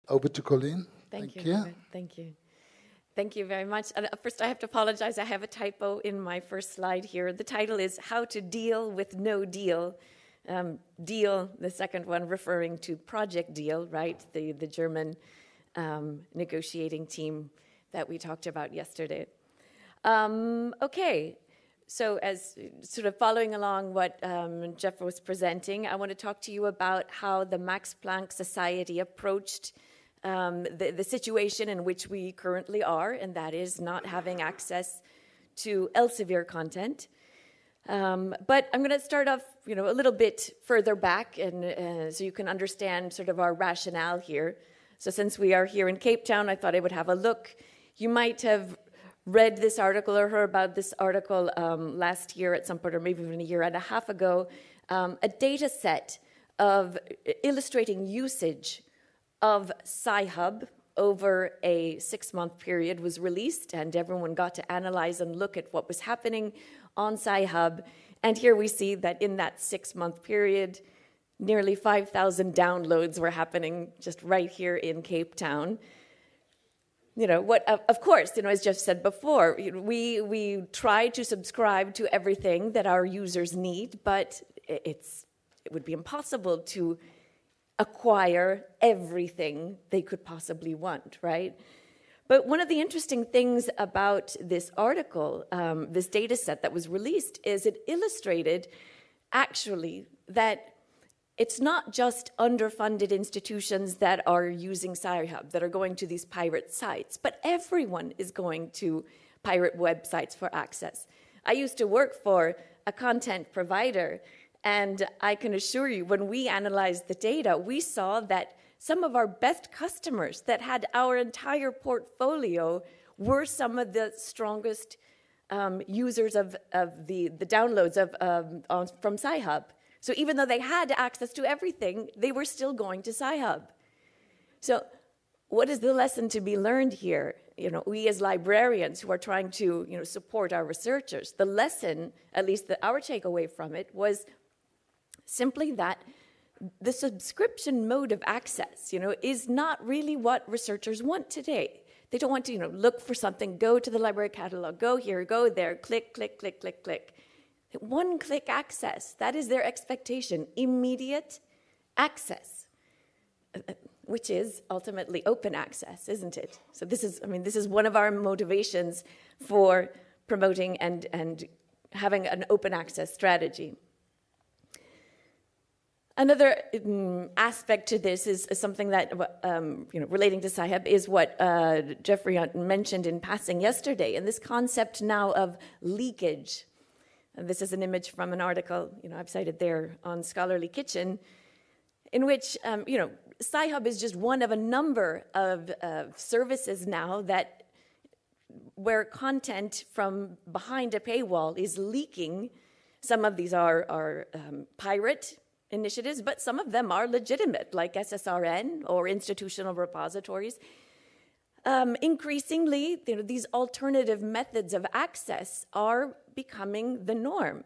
Over to Colleen. Thank you. Robert. Thank you. Thank you very much. And first, I have to apologize. I have a typo in my first slide here. The title is How to Deal with No Deal. Deal, the second one, referring to Project Deal, right? The German negotiating team that we talked about yesterday. Okay. So as sort of following along what Jeff was presenting, I want to talk to you about how the Max Planck Society approached the situation in which we currently are, and that is not having access to Elsevier content. But I'm going to start off, a little bit further back, and so you can understand sort of our rationale here. So since we are here in Cape Town, I thought I would have a look. You might have read this article or heard about this article last year at some point, or maybe even a year and a half ago, a data set of illustrating usage of Sci-Hub over a 6-month period was released, and everyone got to analyze and look at what was happening on Sci-Hub. And here we see that in that 6-month period, nearly 5,000 downloads were happening just right here in Cape Town. Of course, as Jeff said before, we try to subscribe to everything that our users need, but it would be impossible to acquire everything they could possibly want, right? But one of the interesting things about this article, this data set that was released, is it illustrated actually that it's not just underfunded institutions that are using Sci-Hub, that are going to these pirate sites, but everyone is going to pirate websites for access. I used to work for a content provider, and I can assure you, when we analyzed the data, we saw that some of our best customers that had our entire portfolio were some of the strongest users of the downloads from Sci-Hub. So even though they had access to everything, they were still going to Sci-Hub. So what is the lesson to be learned here? We as librarians who are trying to support our researchers, the lesson, at least our takeaway from it, was simply that the subscription mode of access, is not really what researchers want today. They don't want to, look for something, go to the library catalog, go here, go there, click, click, click, click, click. One-click access, that is their expectation, immediate access, which is ultimately open access, isn't it? So this is one of our motivations for promoting and having an open access strategy. Another aspect to this is something that, relating to Sci-Hub, is what Jeffrey mentioned in passing yesterday, and this concept now of leakage. And this is an image from an article, I've cited there on Scholarly Kitchen, in which, Sci-Hub is just one of a number of services now where content from behind a paywall is leaking. Some of these are pirate initiatives, but some of them are legitimate, like SSRN or institutional repositories. Increasingly, these alternative methods of access are becoming the norm.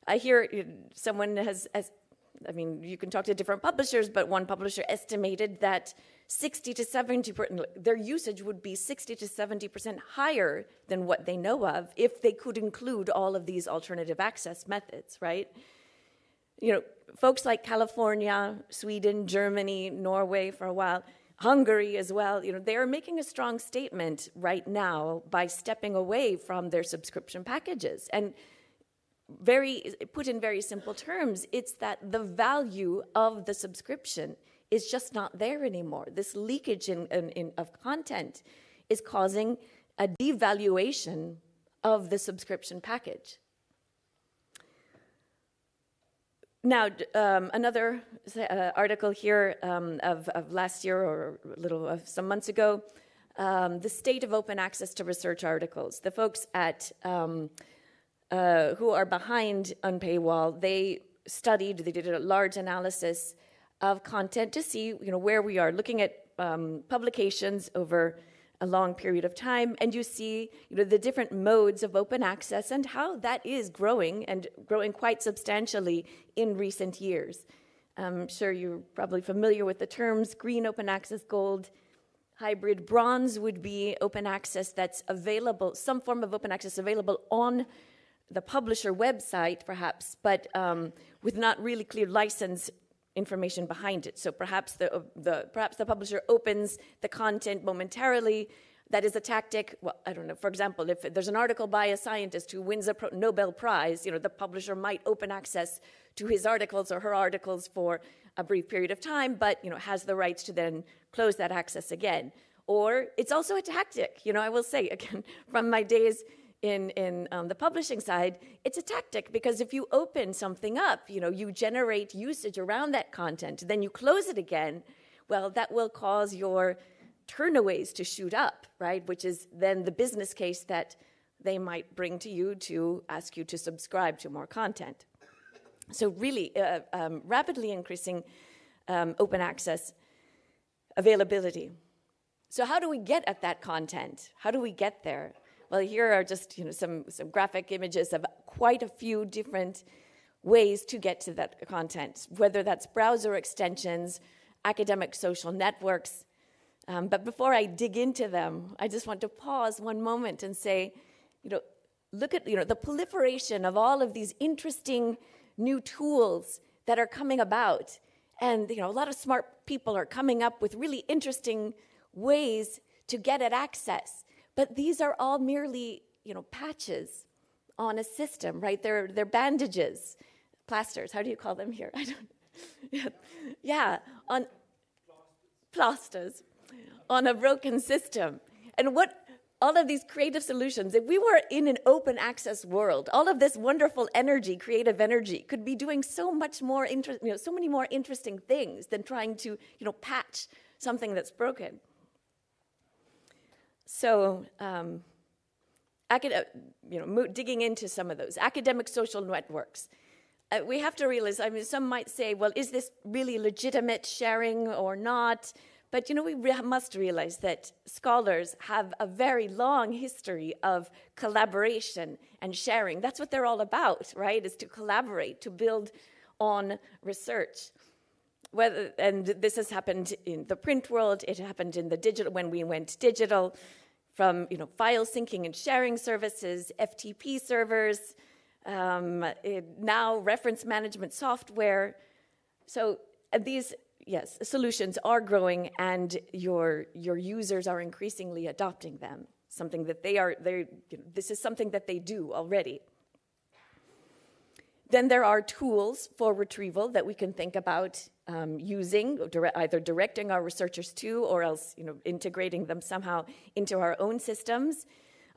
I hear someone you can talk to different publishers, but one publisher estimated that 60 to 70%, their usage would be 60 to 70% higher than what they know of if they could include all of these alternative access methods, right? Folks like California, Sweden, Germany, Norway for a while, Hungary as well, they are making a strong statement right now by stepping away from their subscription packages. And put in very simple terms, it's that the value of the subscription is just not there anymore. This leakage of content is causing a devaluation of the subscription package. Now, another article here of last year or some months ago, the state of open access to research articles. The folks at who are behind Unpaywall, they did a large analysis of content to see where we are, looking at publications over a long period of time, and you see the different modes of open access and how that is growing, and growing quite substantially in recent years. I'm sure you're probably familiar with the terms green open access, gold hybrid. Bronze would be open access that's available, some form of open access available on the publisher website, perhaps, but with not really clear license information behind it. So perhaps the publisher opens the content momentarily. That is a tactic. Well, I don't know. For example, if there's an article by a scientist who wins a Nobel Prize, the publisher might open access to his articles or her articles for a brief period of time, but has the rights to then close that access again. Or it's also a tactic. I will say again from my days in the publishing side, it's a tactic because if you open something up, you generate usage around that content, then you close it again. Well, that will cause your turnaways to shoot up, right? Which is then the business case that they might bring to you to ask you to subscribe to more content. So really rapidly increasing open access availability. So how do we get at that content? How do we get there? Well, here are just some graphic images of quite a few different ways to get to that content, whether that's browser extensions, academic social networks. But before I dig into them, I just want to pause one moment and say, look at the proliferation of all of these interesting new tools that are coming about. And a lot of smart people are coming up with really interesting ways to get at access. But these are all merely, patches on a system, right? They're bandages, plasters. How do you call them here? I don't. Yeah, on plasters on a broken system. And what all of these creative solutions, if we were in an open access world, all of this wonderful energy, creative energy, could be doing so much more, so many more interesting things than trying to, patch something that's broken. So, digging into some of those academic social networks, we have to realize. Some might say, "Well, is this really legitimate sharing or not?" But we must realize that scholars have a very long history of collaboration and sharing. That's what they're all about, right? Is to collaborate, to build on research. And this has happened in the print world. It happened in the digital when we went digital, from file syncing and sharing services, FTP servers, now reference management software. So these solutions are growing, and your users are increasingly adopting them. Something that this is something that they do already. Then there are tools for retrieval that we can think about using, either directing our researchers to, or else integrating them somehow into our own systems.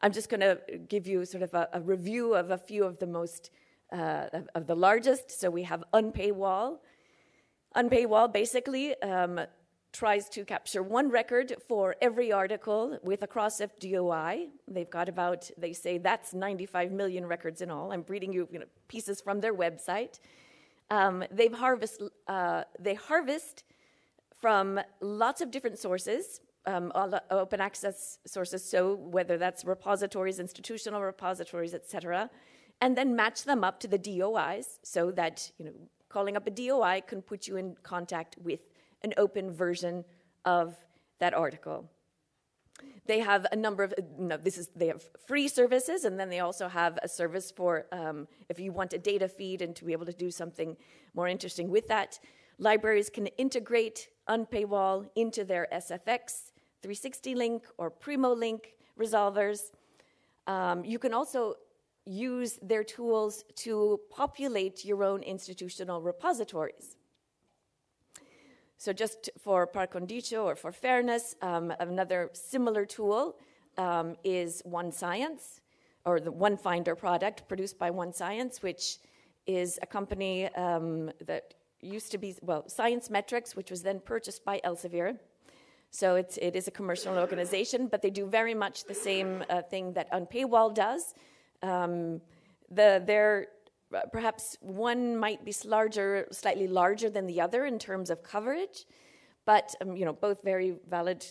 I'm just going to give you sort of a review of a few of the most of the largest. So we have Unpaywall. Unpaywall basically tries to capture one record for every article with a cross-F DOI. They've got they say that's 95 million records in all. I'm reading you, pieces from their website. They harvest from lots of different sources, open access sources, so whether that's repositories, institutional repositories, etc., and then match them up to the DOIs so that, calling up a DOI can put you in contact with an open version of that article. They have a number of, they have free services, and then they also have a service for if you want a data feed and to be able to do something more interesting with that. Libraries can integrate Unpaywall into their SFX 360 link or Primo link resolvers. You can also use their tools to populate your own institutional repositories. So just for par condicio or for fairness, another similar tool is OneScience, or the OneFinder product produced by OneScience, which is a company that used to be, Science Metrics, which was then purchased by Elsevier. So it is a commercial organization, but they do very much the same thing that Unpaywall does. Perhaps one might be slightly larger than the other in terms of coverage, but both very valid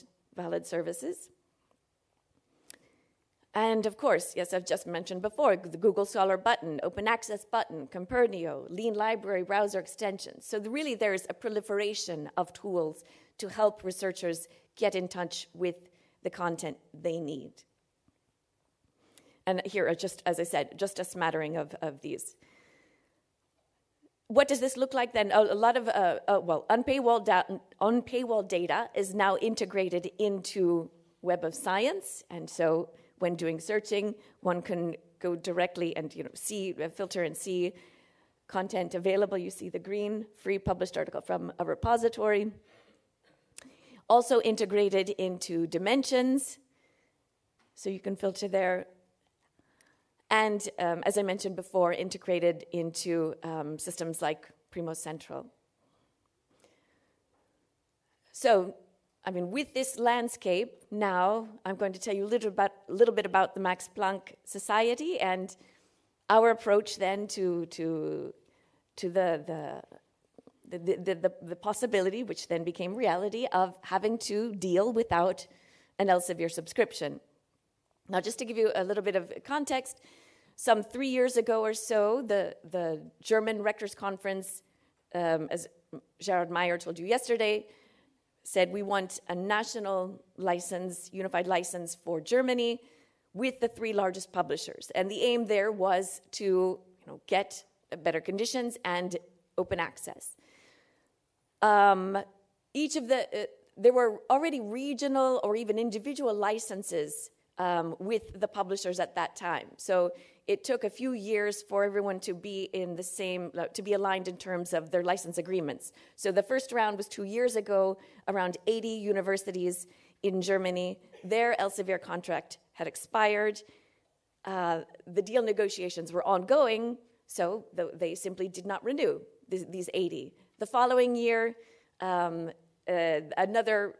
services. And of course, yes, I've just mentioned before, the Google Scholar button, open access button, Compernio, Lean Library browser extensions. So really there's a proliferation of tools to help researchers get in touch with the content they need. And here are just, as I said, just a smattering of these. What does this look like then? A lot of, unpaywall data is now integrated into Web of Science, and so when doing searching, one can go directly and see, filter and see content available. You see the green, free published article from a repository. Also integrated into Dimensions, so you can filter there. And as I mentioned before, integrated into systems like Primo Central. So, with this landscape, now I'm going to tell you a little bit about the Max Planck Society and our approach then to the possibility, which then became reality, of having to deal without an Elsevier subscription. Now, just to give you a little bit of context, some 3 years ago or so, the German Rectors Conference, as Gerard Meyer told you yesterday, said we want a national license, unified license for Germany with the 3 largest publishers. And the aim there was to get better conditions and open access. There were already regional or even individual licenses with the publishers at that time. So it took a few years for everyone to be to be aligned in terms of their license agreements. So the first round was 2 years ago. Around 80 universities in Germany, their Elsevier contract had expired. The deal negotiations were ongoing, so they simply did not renew these 80. The following year, another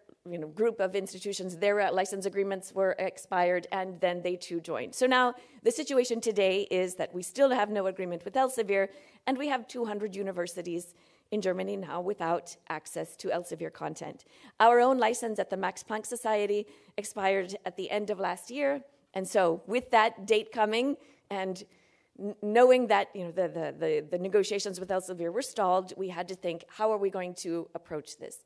group of institutions, their license agreements were expired, and then they too joined. So now the situation today is that we still have no agreement with Elsevier, and we have 200 universities in Germany now without access to Elsevier content. Our own license at the Max Planck Society expired at the end of last year, and so with that date coming and knowing that the negotiations with Elsevier were stalled, we had to think, how are we going to approach this?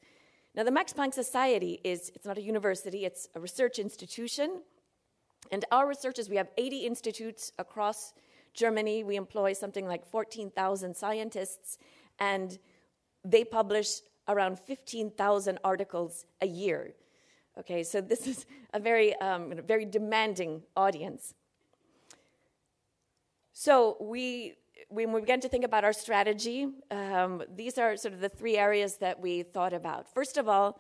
Now, the Max Planck Society it's not a university, it's a research institution. And our researchers, we have 80 institutes across Germany. We employ something like 14,000 scientists, and they publish around 15,000 articles a year. Okay, so this is a very demanding audience. So when we began to think about our strategy, these are sort of the 3 areas that we thought about. First of all,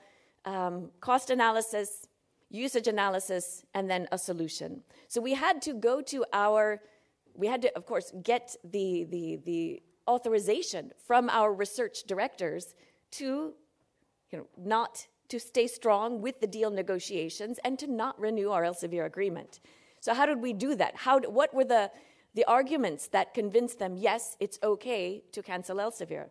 cost analysis, usage analysis, and then a solution. So we had to of course, get the authorization from our research directors to, not to stay strong with the deal negotiations and to not renew our Elsevier agreement. So how did we do that? What were the arguments that convinced them, yes, it's okay to cancel Elsevier?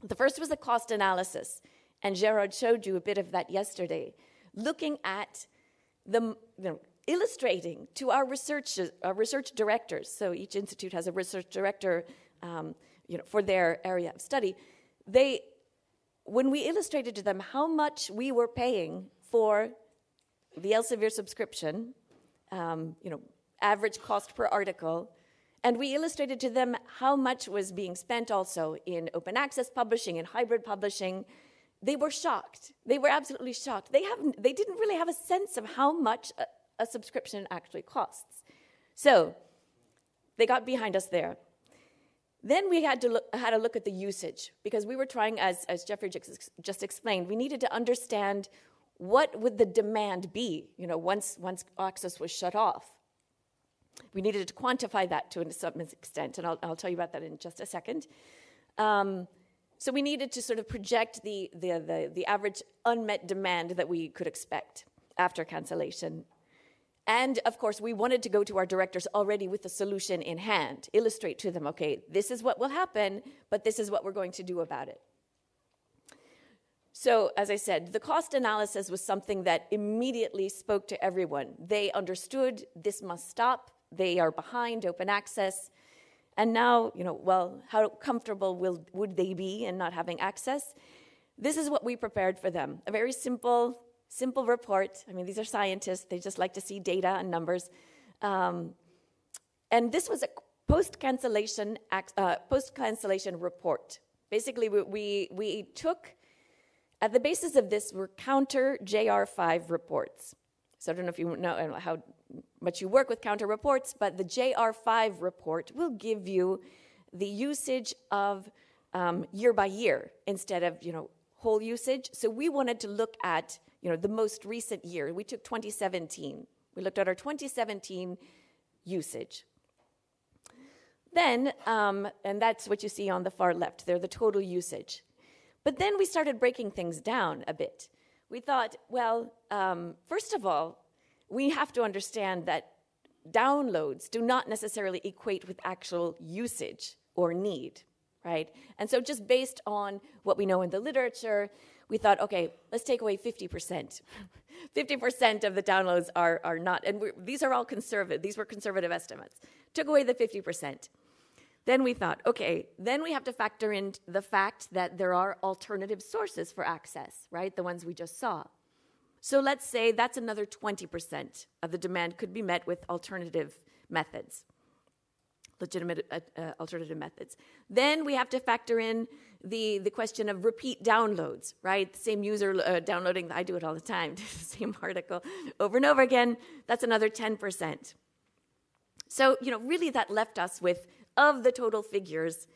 The first was the cost analysis, and Gerard showed you a bit of that yesterday, looking at illustrating to our research directors. So each institute has a research director, for their area of study. When we illustrated to them how much we were paying for the Elsevier subscription, average cost per article, and we illustrated to them how much was being spent also in open access publishing and hybrid publishing, they were shocked. They were absolutely shocked. They didn't really have a sense of how much a subscription actually costs. So they got behind us there. Then we had to look at the usage, because we were trying, as Jeffrey just explained, we needed to understand what would the demand be, once access was shut off. We needed to quantify that to some extent, and I'll tell you about that in just a second. So we needed to sort of project the average unmet demand that we could expect after cancellation. And, of course, we wanted to go to our directors already with a solution in hand, illustrate to them, okay, this is what will happen, but this is what we're going to do about it. So, as I said, the cost analysis was something that immediately spoke to everyone. They understood this must stop. They are behind open access. And now, well, how comfortable would they be in not having access? This is what we prepared for them. A very simple report. I mean, these are scientists. They just like to see data and numbers. And this was a post-cancellation report. Basically, we took, at the basis of this, were counter JR5 reports. So I don't know if you know how much you work with counter reports, but the JR5 report will give you the usage of year by year instead of whole usage. So we wanted to look at the most recent year. We took 2017. We looked at our 2017 usage. Then, and that's what you see on the far left there, the total usage. But then we started breaking things down a bit. We thought, well, first of all, we have to understand that downloads do not necessarily equate with actual usage or need, right? And so just based on what we know in the literature, we thought, okay, let's take away 50%. 50% of the downloads are not, and these are all conservative. These were conservative estimates. Took away the 50%. Then we thought, okay, then we have to factor in the fact that there are alternative sources for access, right? The ones we just saw. So let's say that's another 20% of the demand could be met with alternative methods, legitimate alternative methods. Then we have to factor in the question of repeat downloads, right? The same user downloading, I do it all the time, the same article over and over again, that's another 10%. So, really that left us with, of the total figures,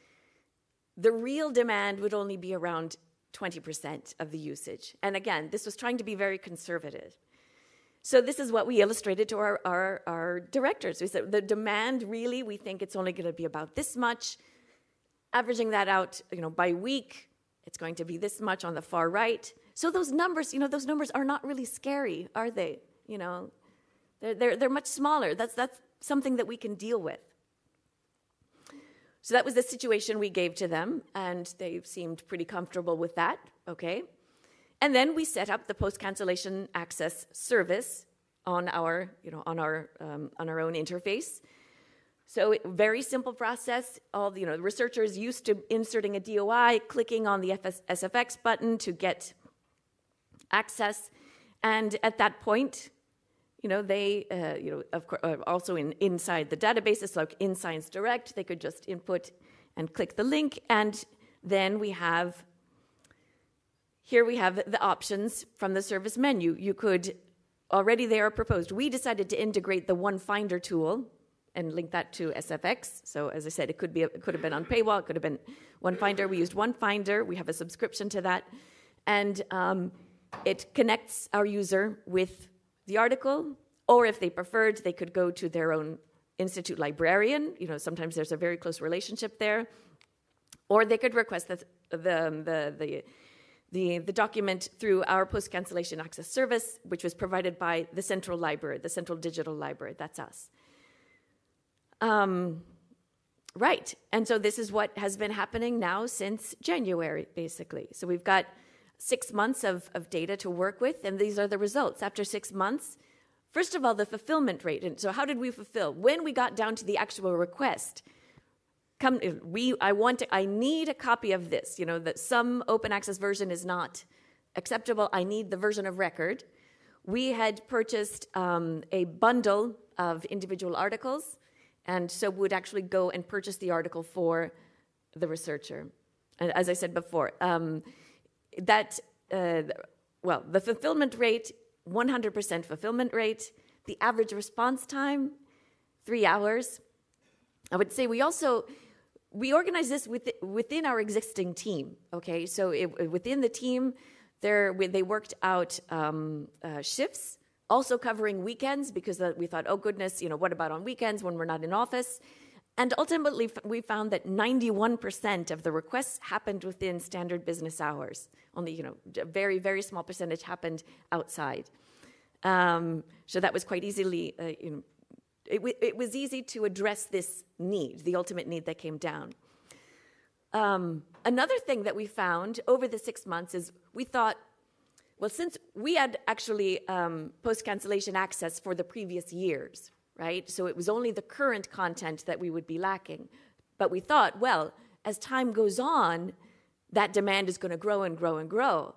the real demand would only be around 20% of the usage. And again, this was trying to be very conservative. So this is what we illustrated to our directors. We said the demand really, we think it's only going to be about this much. Averaging that out, by week, it's going to be this much on the far right. So those numbers, those numbers are not really scary, are they? They're much smaller. That's something that we can deal with. So that was the situation we gave to them, and they seemed pretty comfortable with that, okay? And then we set up the post-cancellation access service on our own interface. So very simple process. All the researchers used to inserting a DOI, clicking on the SFX button to get access, and at that point, they, of course, also inside the databases, like in Science Direct, they could just input and click the link, and then here we have the options from the service menu. You could, already they are proposed. We decided to integrate the One Finder tool and link that to SFX. So as I said, it could have been on paywall, it could have been One Finder. We used One Finder. We have a subscription to that, and it connects our user with the article, or if they preferred, they could go to their own institute librarian. Sometimes there's a very close relationship there, or they could request the document through our post-cancellation access service, which was provided by the central library, the central digital library. That's us. Right, and so this is what has been happening now since January, basically. So we've got 6 months of data to work with, and these are the results. After 6 months, first of all, the fulfillment rate. And so how did we fulfill? When we got down to the actual request, I need a copy of this, that some open access version is not acceptable. I need the version of record. We had purchased a bundle of individual articles, and so would actually go and purchase the article for the researcher. And as I said before, the fulfillment rate, 100% fulfillment rate, the average response time, 3 hours. I would say we organize this within our existing team, okay? So within the team, they worked out shifts, also covering weekends, because we thought, oh goodness, what about on weekends when we're not in office? And ultimately, we found that 91% of the requests happened within standard business hours. Only, a very, very small percentage happened outside. So that was quite easily, it was easy to address this need, the ultimate need that came down. Another thing that we found over the 6 months is we thought, well, since we had actually post-cancellation access for the previous years, right? So it was only the current content that we would be lacking. But we thought, well, as time goes on, that demand is going to grow and grow and grow.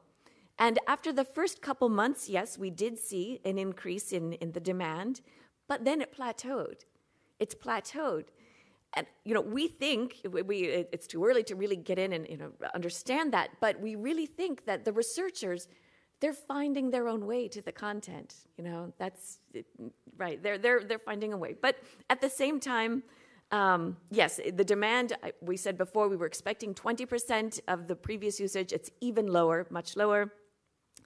And after the first couple months, yes, we did see an increase in the demand, but then it plateaued. It's plateaued. And, we think, it's too early to really get in and, understand that, but we really think that the researchers, they're finding their own way to the content. That's right. They're finding a way. But at the same time, yes, the demand, we said before, we were expecting 20% of the previous usage. It's even lower, much lower.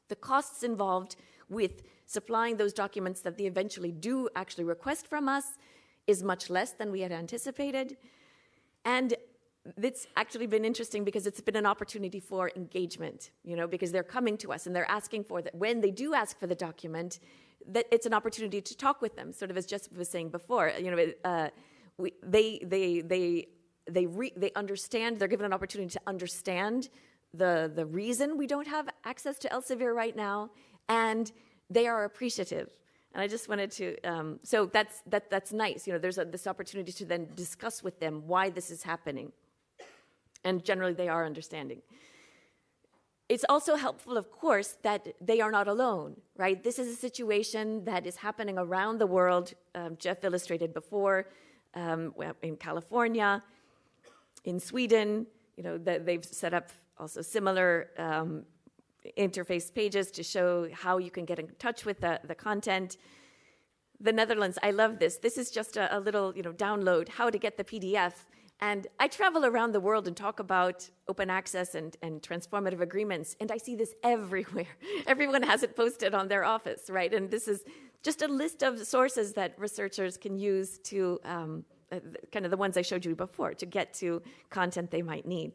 The costs involved with supplying those documents that they eventually do actually request from us is much less than we had anticipated. And it's actually been interesting because it's been an opportunity for engagement, because they're coming to us and they're asking for that. When they do ask for the document, that it's an opportunity to talk with them, sort of as Jessica was saying before. They understand, they're given an opportunity to understand the reason we don't have access to Elsevier right now, and they are appreciative. And I just wanted to, so that's nice. There's this opportunity to then discuss with them why this is happening. And generally they are understanding. It's also helpful, of course, that they are not alone, right? This is a situation that is happening around the world. Jeff illustrated before, in California, in Sweden, that they've set up also similar interface pages to show how you can get in touch with the content. The Netherlands, I love this. This is just a little, download, how to get the PDF. And I travel around the world and talk about open access and transformative agreements, and I see this everywhere. Everyone has it posted on their office, right? And this is just a list of sources that researchers can use to, kind of the ones I showed you before, to get to content they might need.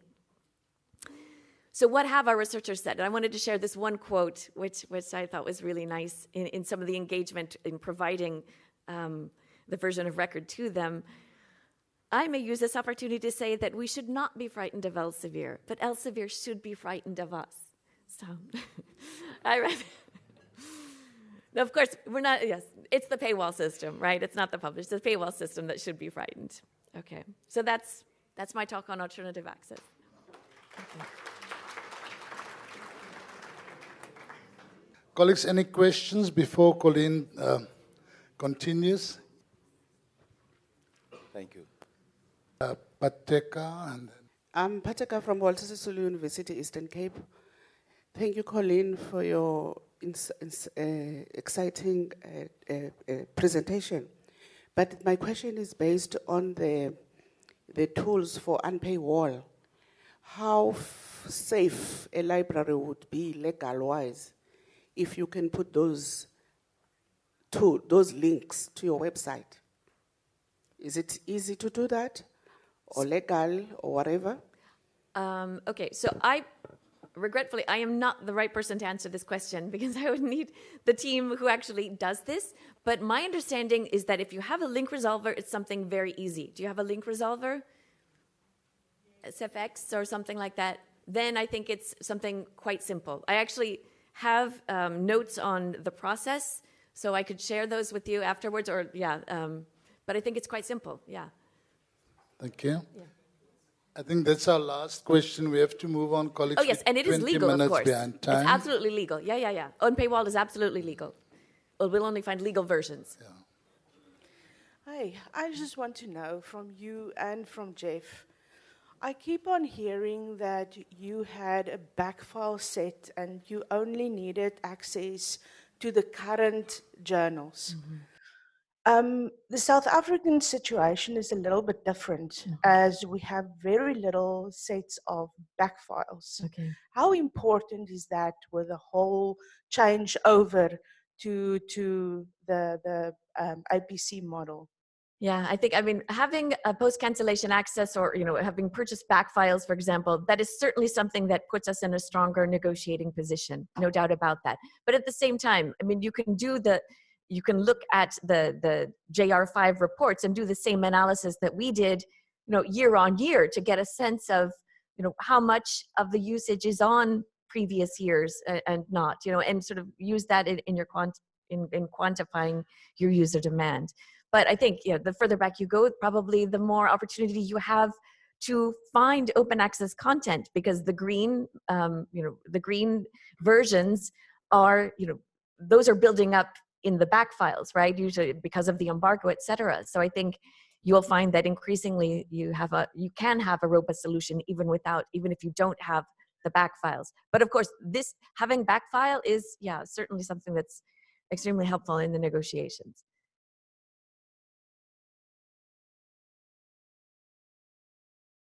So what have our researchers said? And I wanted to share this one quote, which I thought was really nice in some of the engagement in providing the version of record to them. I may use this opportunity to say that we should not be frightened of Elsevier, but Elsevier should be frightened of us. So, now, of course, we're not, yes, it's the paywall system, right? It's not the publisher, it's the paywall system that should be frightened. Okay, so that's my talk on alternative access. Okay. Colleagues, any questions before Colleen continues? Thank you. Pateka and then. I'm Pateka from Walter Sisulu University, Eastern Cape. Thank you, Colleen, for your exciting presentation. But my question is based on the tools for unpaywall. How safe a library would be legal-wise if you can put those links to your website? Is it easy to do that, or legal, or whatever? Okay, so regretfully, I am not the right person to answer this question because I would need the team who actually does this. But my understanding is that if you have a link resolver, it's something very easy. Do you have a link resolver? SFX or something like that? Then I think it's something quite simple. I actually have notes on the process, so I could share those with you afterwards, or but I think it's quite simple, yeah. Thank you. Yeah. I think that's our last question. We have to move on, colleagues. Oh, yes, and it is legal, of course. Behind time. It's absolutely legal. Yeah. On paywall is absolutely legal. Well, we'll only find legal versions. Yeah. Hi, I just want to know from you and from Jeff, I keep on hearing that you had a backfile set and you only needed access to the current journals. Mm-hmm. The South African situation is a little bit different, as we have very little sets of backfiles. Okay. How important is that with the whole change over to the IPC model? Yeah, having a post-cancellation access or, having purchased backfiles, for example, that is certainly something that puts us in a stronger negotiating position, no doubt about that. But at the same time, you can look at the JR5 reports and do the same analysis that we did, year on year to get a sense of how much of the usage is on previous years and not, and sort of use that in your in quantifying your user demand. But I think, the further back you go, probably the more opportunity you have to find open access content, because the green, the green versions are, those are building up in the back files, right? Usually because of the embargo, et cetera. So I think you'll find that increasingly you can have a robust solution even if you don't have the back files. But of course, this having back file is, certainly something that's extremely helpful in the negotiations.